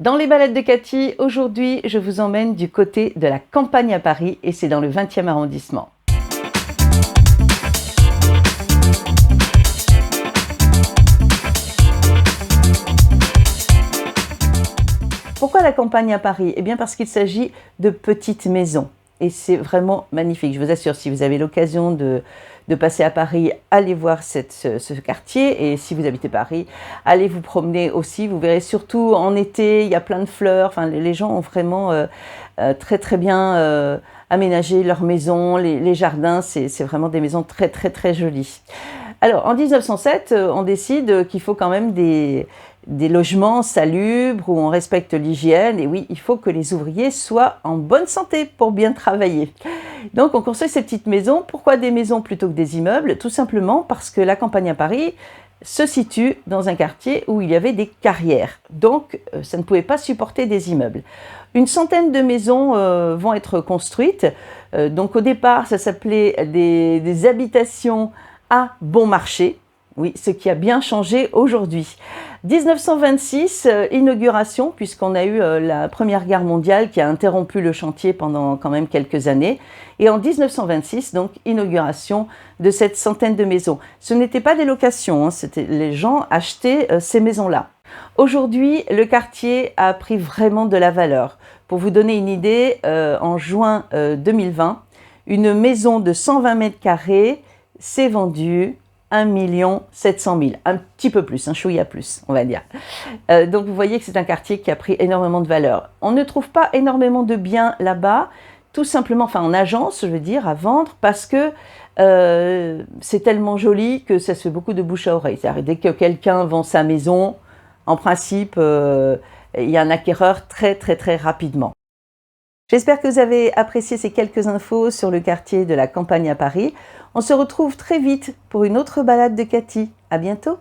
Dans les balades de Cathy, aujourd'hui, je vous emmène du côté de la campagne à Paris et c'est dans le 20e arrondissement. Pourquoi la campagne à Paris? Eh bien parce qu'il s'agit de petites maisons et c'est vraiment magnifique. Je vous assure, si vous avez l'occasion de passer à Paris, allez voir ce quartier et si vous habitez Paris, allez vous promener aussi. Vous verrez surtout en été, il y a plein de fleurs. Enfin, les gens ont vraiment très bien aménagé leurs maisons, les jardins. C'est vraiment des maisons très jolies. Alors, en 1907, on décide qu'il faut quand même des logements salubres où on respecte l'hygiène. Et oui, il faut que les ouvriers soient en bonne santé pour bien travailler. Donc, on construit ces petites maisons. Pourquoi des maisons plutôt que des immeubles? Tout simplement parce que la campagne à Paris se situe dans un quartier où il y avait des carrières. Donc, ça ne pouvait pas supporter des immeubles. Une centaine de maisons vont être construites. Donc, au départ, ça s'appelait des habitations à bon marché. Oui, ce qui a bien changé aujourd'hui. 1926, inauguration, puisqu'on a eu la Première Guerre mondiale qui a interrompu le chantier pendant quand même quelques années. Et en 1926, donc, inauguration de cette centaine de maisons. Ce n'était pas des locations, hein, les gens achetaient ces maisons-là. Aujourd'hui, le quartier a pris vraiment de la valeur. Pour vous donner une idée, en juin 2020, une maison de 120 mètres carrés s'est vendue 1 700 000, un petit peu plus, un chouïa plus, on va dire. Donc vous voyez que c'est un quartier qui a pris énormément de valeur. On ne trouve pas énormément de biens là-bas, tout simplement, enfin en agence, je veux dire, à vendre, parce que c'est tellement joli que ça se fait beaucoup de bouche à oreille. C'est-à-dire, dès que quelqu'un vend sa maison, en principe, il y a un acquéreur très rapidement. J'espère que vous avez apprécié ces quelques infos sur le quartier de la campagne à Paris. On se retrouve très vite pour une autre balade de Cathy. À bientôt!